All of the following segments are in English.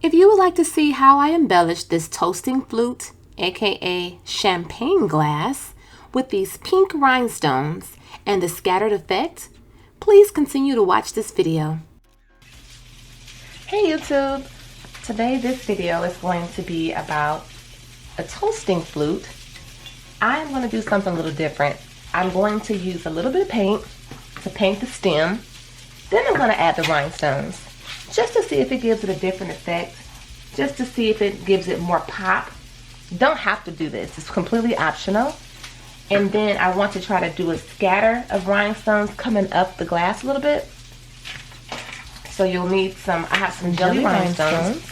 If you would like to see how I embellished this toasting flute, aka champagne glass, with these pink rhinestones and the scattered effect, please continue to watch this video. Hey YouTube! Today this video is going to be about a toasting flute. I'm going to do something a little different. I'm going to use a little bit of paint to paint the stem. Then I'm going to add the rhinestones just to see if it gives it a different effect, just to see if it gives it more pop. Don't have to do this, it's completely optional. And then I want to try to do a scatter of rhinestones coming up the glass a little bit. So you'll need some, I have some jelly rhinestones.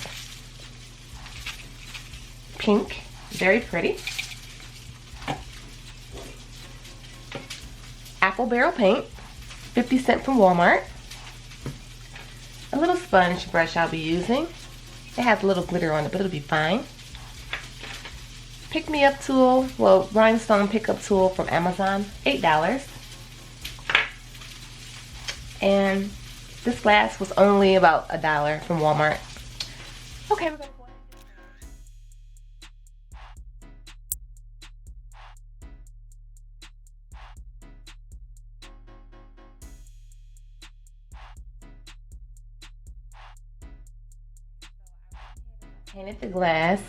Pink, very pretty. Apple barrel paint, 50 cents from Walmart. A little sponge brush I'll be using. It has a little glitter on it, but it'll be fine. Pick me up tool, well, rhinestone pickup tool from Amazon, $8. And this glass was only about $1 from Walmart. Okay, we're gonna go ahead. Painted the glass.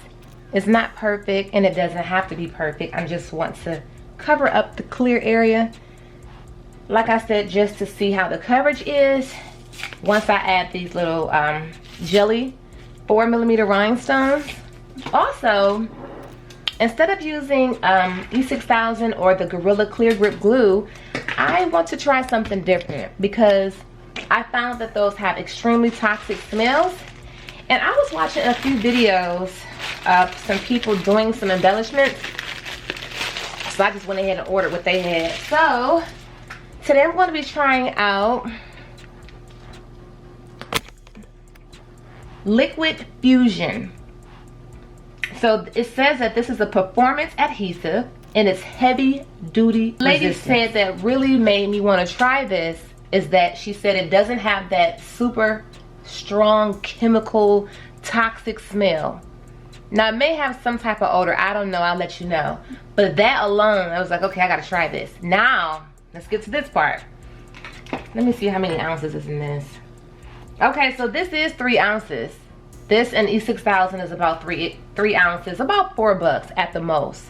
It's not perfect and it doesn't have to be perfect. I just want to cover up the clear area, like I said, just to see how the coverage is once I add these little jelly 4mm rhinestones. Also, instead of using E6000 or the Gorilla Clear Grip glue, I want to try something different because I found that those have extremely toxic smells. And I was watching a few videos of some people doing some embellishments, so I just went ahead and ordered what they had. So today I'm going to be trying out Liquid Fusion. So it says that this is a performance adhesive and it's heavy duty. Lady said that really made me want to try this is that she said it doesn't have that super strong chemical toxic smell. Now it may have some type of odor, I don't know, I'll let you know, but that alone I was like, okay, I gotta try this. Now let's get to this part. Let me see how many ounces is in this. Okay, so this is 3 ounces. This and E6000 is about 3 ounces, about $4 at the most.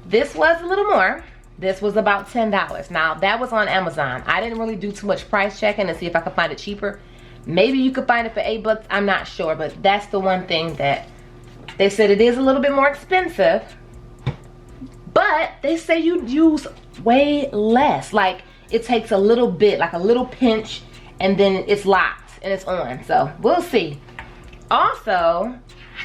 This was a little more. This was about $10. Now that was on Amazon. I didn't really do too much price checking to see if I could find it cheaper. Maybe you could find it for $8, I'm not sure, but that's the one thing that they said it is a little bit more expensive, but they say you use way less. Like it takes a little bit, like a little pinch, and then it's locked and it's on. So we'll see. Also,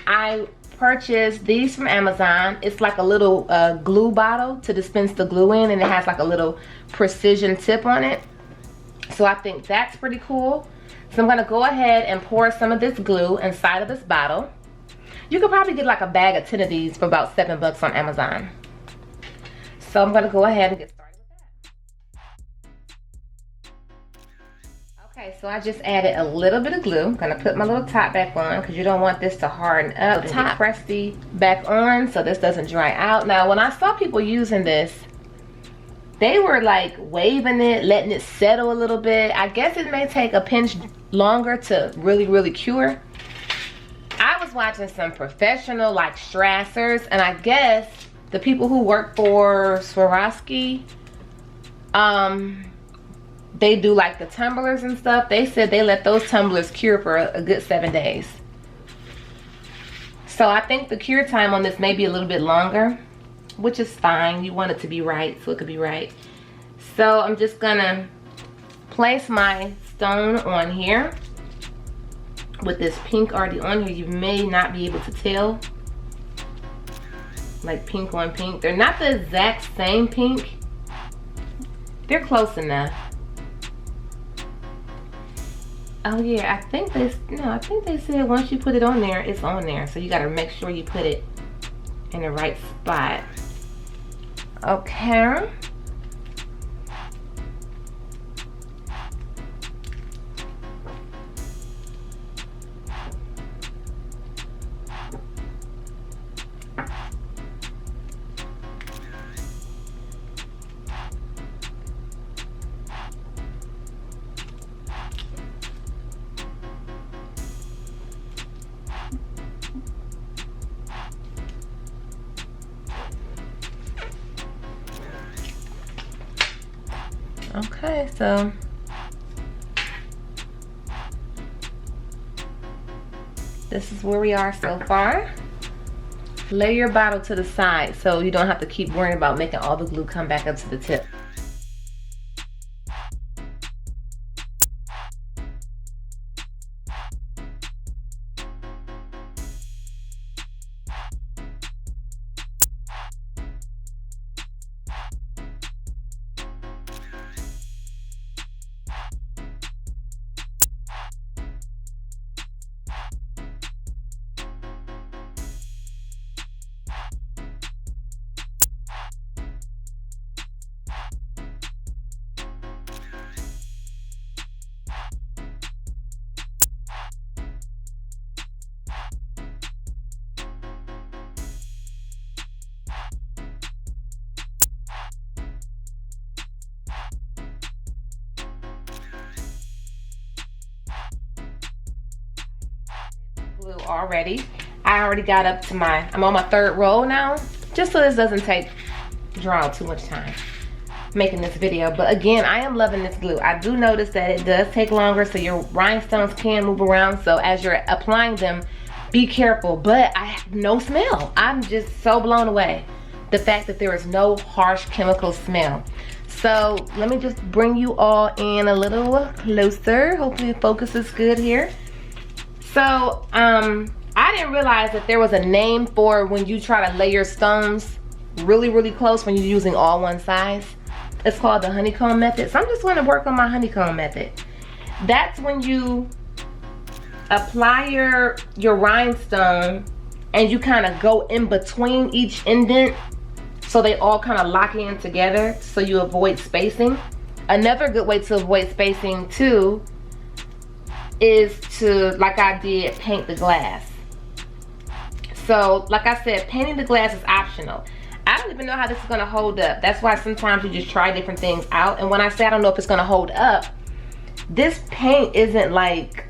I purchased these from Amazon. It's like a little glue bottle to dispense the glue in, and it has like a little precision tip on it. So I think that's pretty cool. So I'm going to go ahead and pour some of this glue inside of this bottle. You could probably get like a bag of 10 of these for about $7 on Amazon. So I'm going to go ahead and get started with that. Okay, so I just added a little bit of glue. I'm going to put my little top back on because you don't want this to harden up. The top crusty back on so this doesn't dry out. Now when I saw people using this, they were like waving it, letting it settle a little bit. I guess it may take a pinch longer to really cure. I was watching some professional like Strassers, and I guess the people who work for Swarovski, they do like the tumblers and stuff. They said they let those tumblers cure for a good 7 days. So I think the cure time on this may be a little bit longer, which is fine. You want it to be right, so it could be right. So I'm just gonna place my stone on here with this pink already on here. You may not be able to tell, like pink on pink. They're not the exact same pink. They're close enough. Oh yeah, I think they said once you put it on there, it's on there. So you gotta make sure you put it in the right spot. Okay. Okay, so this is where we are so far. Lay your bottle to the side so you don't have to keep worrying about making all the glue come back up to the tip. Glue already. I already got up to I'm on my 3rd roll now, just so this doesn't draw too much time making this video. But again, I am loving this glue. I do notice that it does take longer, so your rhinestones can move around. So as you're applying them, be careful. But I have no smell. I'm just so blown away. The fact that there is no harsh chemical smell. So let me just bring you all in a little closer. Hopefully the focus is good here. So I didn't realize that there was a name for when you try to lay your stones really, really close when you're using all one size. It's called the honeycomb method. So I'm just going to work on my honeycomb method. That's when you apply your rhinestone and you kind of go in between each indent so they all kind of lock in together so you avoid spacing. Another good way to avoid spacing too is to, like I did, paint the glass. So like I said, painting the glass is optional. I don't even know how this is gonna hold up. That's why sometimes you just try different things out. And when I say I don't know if it's gonna hold up, this paint isn't like,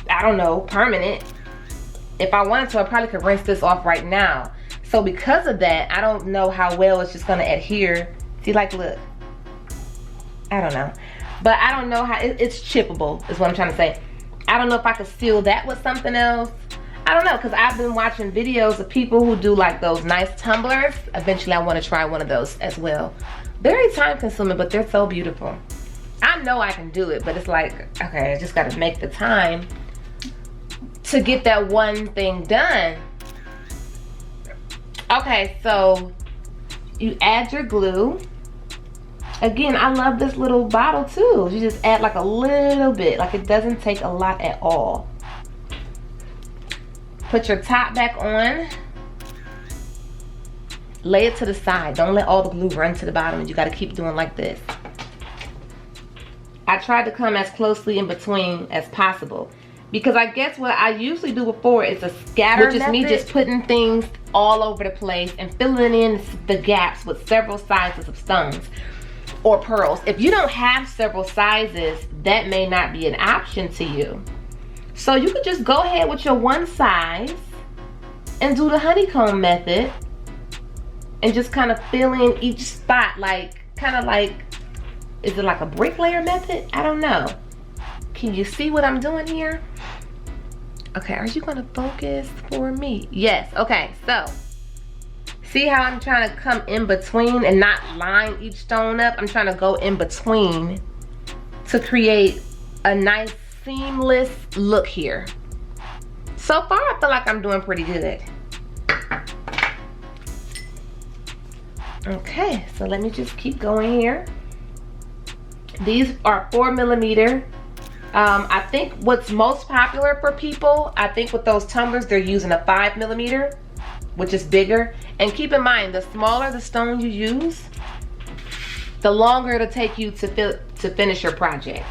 I don't know, permanent. If I wanted to, I probably could rinse this off right now. So because of that, I don't know how well it's just gonna adhere. See, like, look, I don't know. But I don't know how, it's chippable is what I'm trying to say. I don't know if I could seal that with something else. I don't know, because I've been watching videos of people who do like those nice tumblers. Eventually I want to try one of those as well. Very time consuming, but they're so beautiful. I know I can do it, but it's like, okay, I just got to make the time to get that one thing done. Okay, so you add your glue. Again, I love this little bottle too. You just add like a little bit, like it doesn't take a lot at all. Put your top back on. Lay it to the side. Don't let all the glue run to the bottom, and you gotta keep doing like this. I tried to come as closely in between as possible because I guess what I usually do before is a scatter method, which is me just putting things all over the place and filling in the gaps with several sizes of stones or pearls. If you don't have several sizes, that may not be an option to you. So you could just go ahead with your one size and do the honeycomb method and just kind of fill in each spot, like kind of like, is it like a bricklayer method? I don't know. Can you see what I'm doing here? Okay, are you gonna focus for me? Yes, okay, so see how I'm trying to come in between and not line each stone up? I'm trying to go in between to create a nice seamless look here. So far, I feel like I'm doing pretty good. Okay, so let me just keep going here. These are 4mm. I think what's most popular for people, I think with those tumblers, they're using a 5mm, which is bigger. And keep in mind, the smaller the stone you use, the longer it'll take you to finish your project.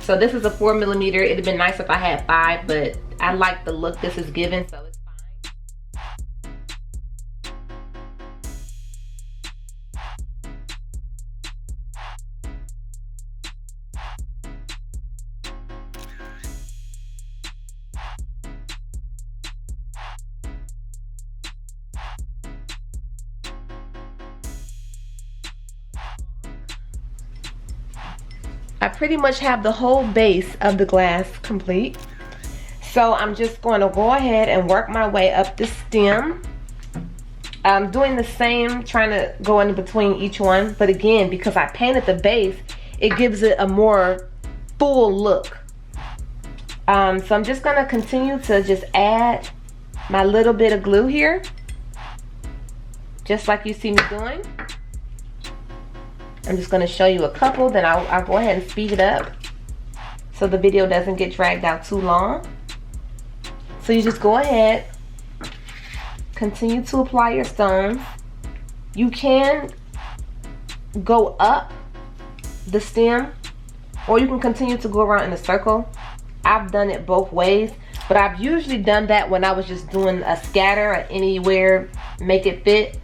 So this is a 4mm. It'd have been nice if I had 5, but I like the look this is giving, so it's fine. I pretty much have the whole base of the glass complete. So I'm just going to go ahead and work my way up the stem. I'm doing the same, trying to go in between each one. But again, because I painted the base, it gives it a more full look. So I'm just going to continue to just add my little bit of glue here. Just like you see me doing. I'm just going to show you a couple, then I'll go ahead and speed it up so the video doesn't get dragged out too long. So you just go ahead, continue to apply your stones. You can go up the stem, or you can continue to go around in a circle. I've done it both ways, but I've usually done that when I was just doing a scatter or anywhere, make it fit.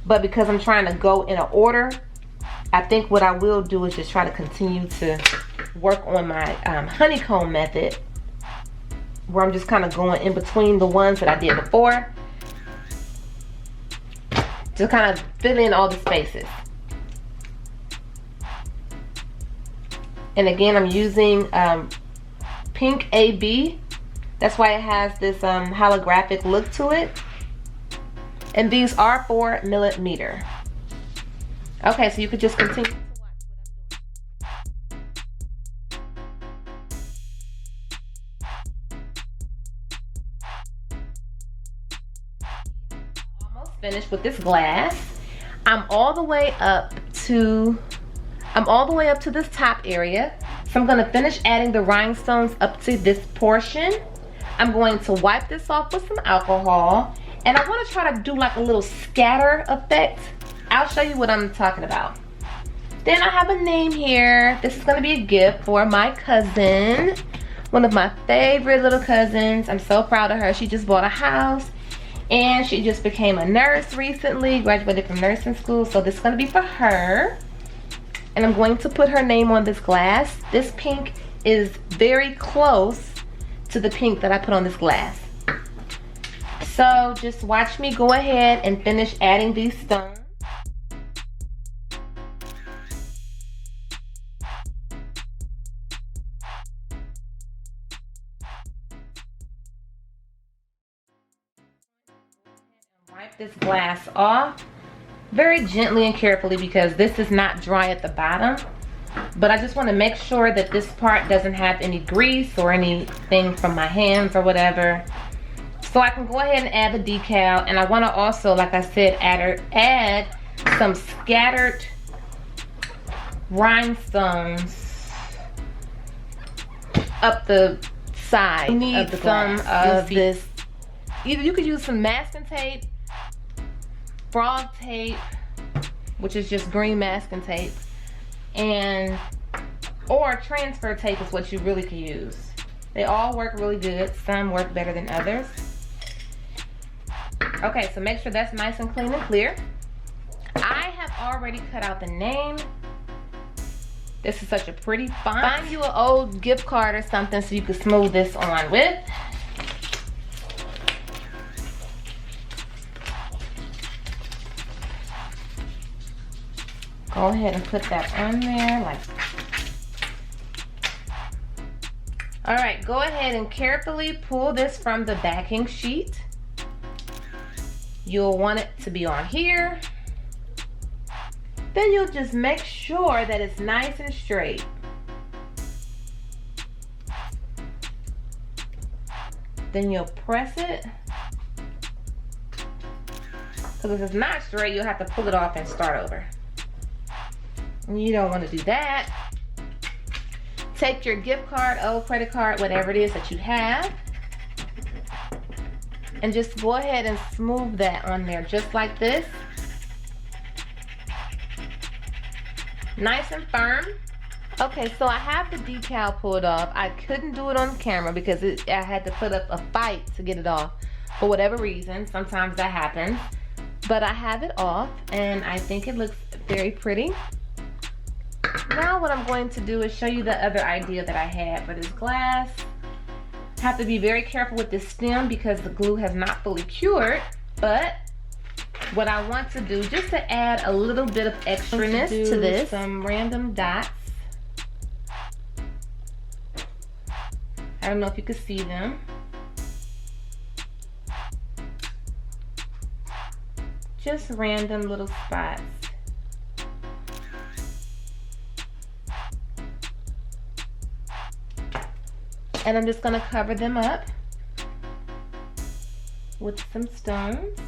But because I'm trying to go in an order, I think what I will do is just try to continue to work on my honeycomb method, where I'm just kind of going in between the ones that I did before to kind of fill in all the spaces. And again, I'm using pink AB. That's why it has this holographic look to it. And these are 4mm. Okay, so you could just continue to watch what I'm doing. Almost finished with this glass. I'm all the way up to this top area. So I'm going to finish adding the rhinestones up to this portion. I'm going to wipe this off with some alcohol, and I want to try to do like a little scatter effect. I'll show you what I'm talking about. Then I have a name here. This is going to be a gift for my cousin, one of my favorite little cousins. I'm so proud of her. She just bought a house, and she just became a nurse recently, graduated from nursing school. So this is going to be for her. And I'm going to put her name on this glass. This pink is very close to the pink that I put on this glass. So just watch me go ahead and finish adding these stones. Wipe this glass off very gently and carefully, because this is not dry at the bottom. But I just want to make sure that this part doesn't have any grease or anything from my hands or whatever. So I can go ahead and add the decal. And I want to also, like I said, add some scattered rhinestones up the side. You need some of this. Either you could use some masking tape, frog tape, which is just green masking tape, or transfer tape is what you really could use. They all work really good. Some work better than others. Okay, so make sure that's nice and clean and clear. I have already cut out the name. This is such a pretty font. Find you an old gift card or something so you can smooth this on with. Go ahead and put that on there like. All right, go ahead and carefully pull this from the backing sheet. You'll want it to be on here. Then you'll just make sure that it's nice and straight. Then you'll press it. Because if it's not straight, you'll have to pull it off and start over. You don't want to do that. Take your gift card, old credit card, whatever it is that you have, and just go ahead and smooth that on there just like this. Nice and firm. Okay, so I have the decal pulled off. I couldn't do it on camera because I had to put up a fight to get it off for whatever reason. Sometimes that happens. But I have it off and I think it looks very pretty. Now what I'm going to do is show you the other idea that I had for this glass. Have to be very careful with this stem because the glue has not fully cured, but what I want to do, just to add a little bit of extraness to this, some random dots I don't know if you can see them. Just random little spots. And I'm just going to cover them up with some stones.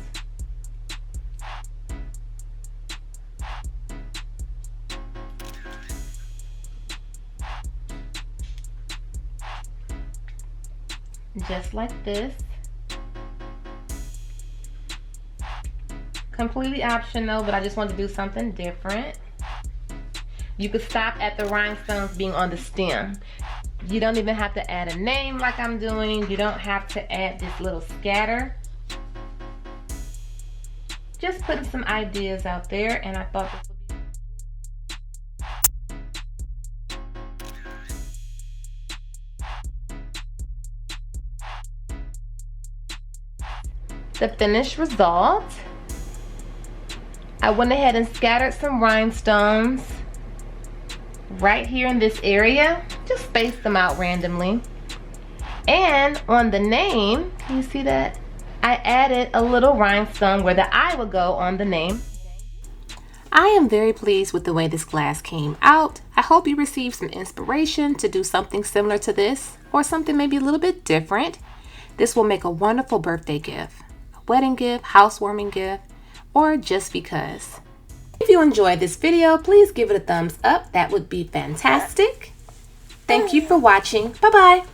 Just like this. Completely optional, but I just wanted to do something different. You could stop at the rhinestones being on the stem. You don't even have to add a name like I'm doing. You don't have to add this little scatter. Just putting some ideas out there, and I thought this would be the finished result. I went ahead and scattered some rhinestones right here in this area. Just spaced them out randomly. And on the name, can you see that? I added a little rhinestone where the I would go on the name. I am very pleased with the way this glass came out. I hope you received some inspiration to do something similar to this, or something maybe a little bit different. This will make a wonderful birthday gift, a wedding gift, housewarming gift, or just because. If you enjoyed this video, please give it a thumbs up. That would be fantastic. Thank you for watching. Bye-bye.